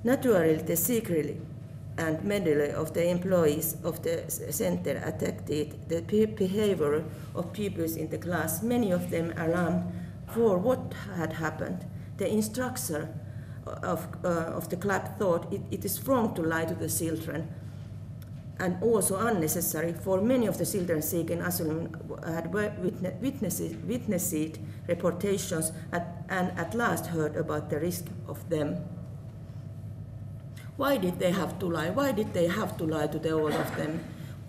Naturally, the secretly and medley of the employees of the center attacked the behavior of pupils in the class, many of them alarmed for what had happened. The instructor of the club thought it is wrong to lie to the children, and also unnecessary, for many of the children seeking asylum had witnessed reportations and at last heard about the risk of them. Why did they have to lie? Why did they have to lie to the all of them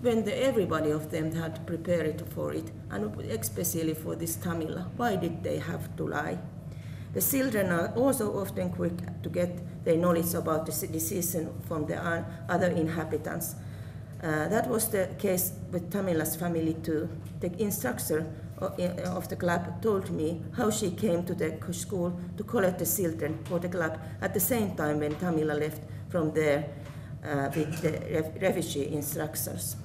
when everybody of them had prepared for it, and especially for this Tamila? Why did they have to lie? The children are also often quick to get their knowledge about the decision from the other inhabitants. That was the case with Tamila's family too. The instructor of the club told me how she came to the school to collect the children for the club at the same time when Tamila left from there with the refugee instructors.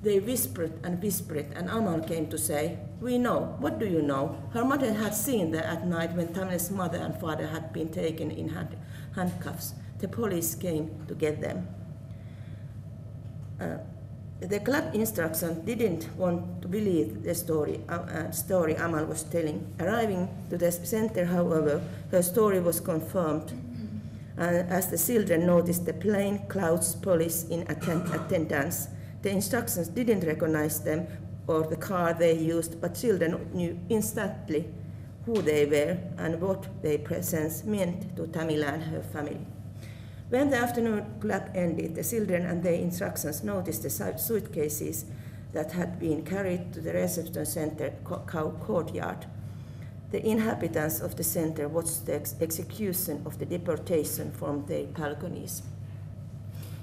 They whispered, and Amal came to say, "We know. What do you know?" Her mother had seen that at night when Tamila's mother and father had been taken in handcuffs. The police came to get them. The club instructor didn't want to believe the story Amal was telling. Arriving to the center, however, her story was confirmed. As the children noticed the plain clothes police in attendance, the instructors didn't recognize them or the car they used, but children knew instantly who they were and what their presence meant to Tamila and her family. When the afternoon club ended, the children and their instructors noticed the suitcases that had been carried to the reception center courtyard. The inhabitants of the center watched the execution of the deportation from their balconies.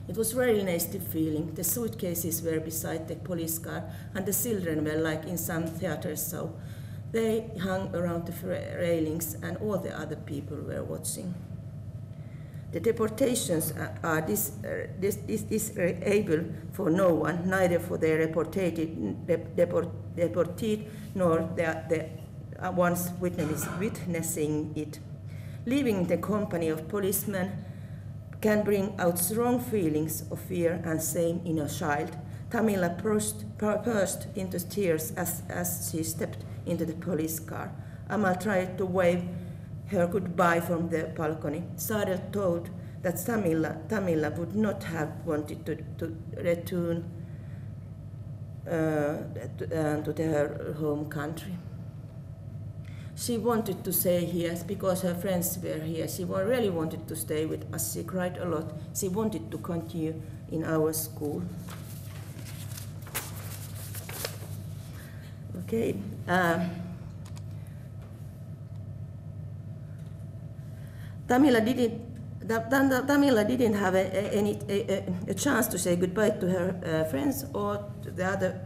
It was a very nasty feeling. The suitcases were beside the police car, and the children were like in some theater show. They hung around the railings, and all the other people were watching. The deportations are disagreeable for no one, neither for the deported nor the ones witnessing it. Living in the company of policemen can bring out strong feelings of fear and shame in a child. Tamila burst into tears as she stepped into the police car. Amal tried to wave her goodbye from the balcony. Sadel told that Tamila would not have wanted to return to her home country. She wanted to stay here because her friends were here. She really wanted to stay with us. She cried a lot. She wanted to continue in our school. Okay. Tamila didn't have a chance to say goodbye to her friends or to the other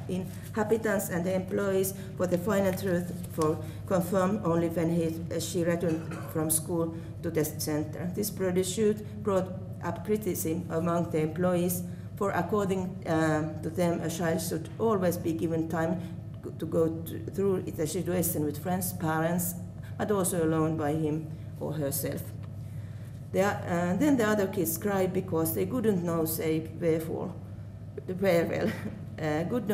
inhabitants and the employees, for the final truth for confirmed only when she returned from school to the center. This brought up criticism among the employees, for according to them, a child should always be given time to go through the situation with friends, parents, but also alone by him or herself. Then the other kids cried because they couldn't know say wherefore, farewell, could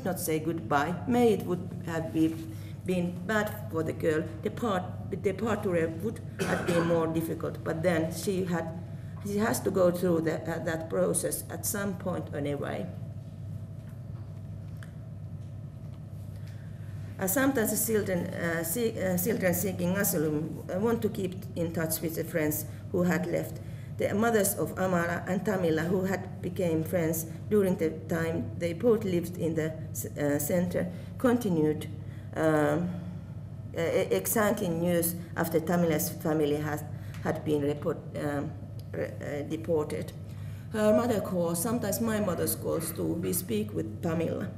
not say goodbye. May it would have been bad for the girl. The departure would have been more difficult, but then she has to go through that process at some point anyway. Sometimes the children seeking asylum want to keep in touch with the friends who had left. The mothers of Amara and Tamila, who had become friends during the time they both lived in the center, continued exchanging news after Tamila's family had been deported. Her mother calls, sometimes my mother calls too. We speak with Tamila.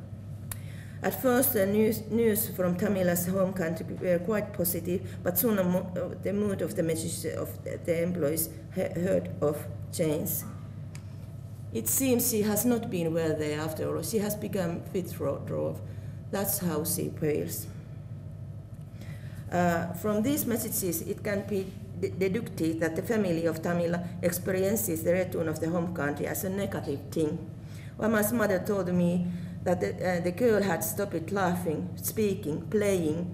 At first, the news from Tamila's home country were quite positive, but soon the mood of the message of the employees heard of change. It seems she has not been well there after all. She has become withdrawn. That's how she feels. From these messages, it can be deducted that the family of Tamila experiences the return of the home country as a negative thing. Ama's mother told me that the girl had stopped laughing, speaking, playing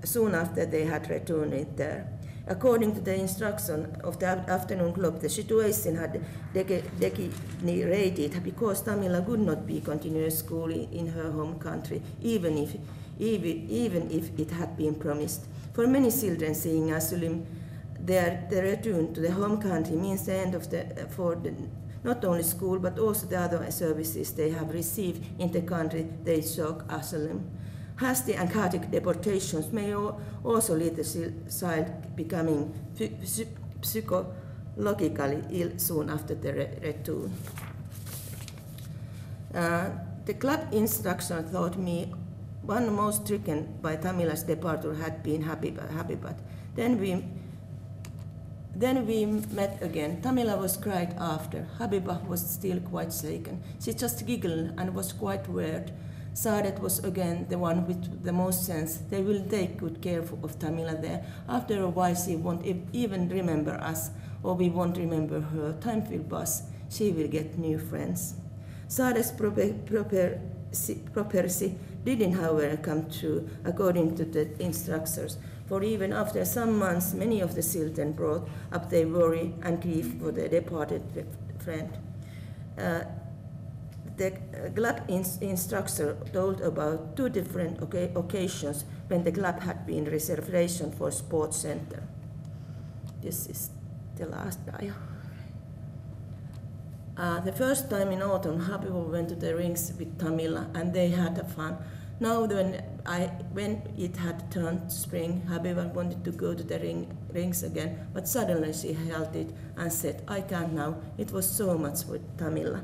soon after they had returned there. According to the instruction of the afternoon club, the situation had degenerated because Tamila could not be continuous school in her home country, even if it had been promised. For many children seeing asylum, their return to the home country means the end of not only school but also the other services they have received in the country they sought asylum. Hasty and chaotic deportations may also lead the child becoming psychologically ill soon after the return. The club instructor told me one most stricken by Tamila's departure had been Habibat. Then we met again. Tamila was cried after. Habiba was still quite shaken. She just giggled and was quite weird. Saadet was again the one with the most sense. They will take good care of Tamila there. After a while she won't even remember us, or we won't remember her. Time will pass. She will get new friends. Saadet's prophecy didn't, however, come true according to the instructors. For even after some months, many of the children brought up their worry and grief for their departed friend. The club instructor told about 2 different occasions when the club had been reservation for sports center. This is the last dia. The first time in autumn, Habiba went to the rings with Tamila and they had fun. Now when it had turned spring, Habiba wanted to go to the rings again, but suddenly she held it and said, "I can't now, it was so much with Tamila."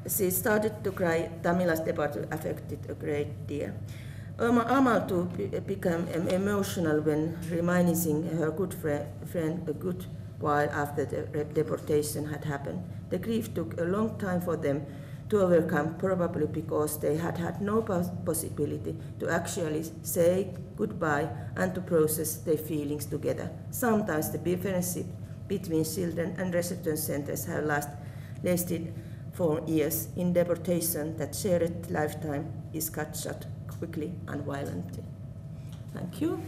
She started to cry. Tamila's departure affected a great deal. Amal too became emotional when reminiscing her good friend a good while after the deportation had happened. The grief took a long time for them to overcome, probably because they had had no possibility to actually say goodbye and to process their feelings together. Sometimes the difference between children and residence centers have lasted for years. In deportation, that shared lifetime is cut short quickly and violently. Thank you.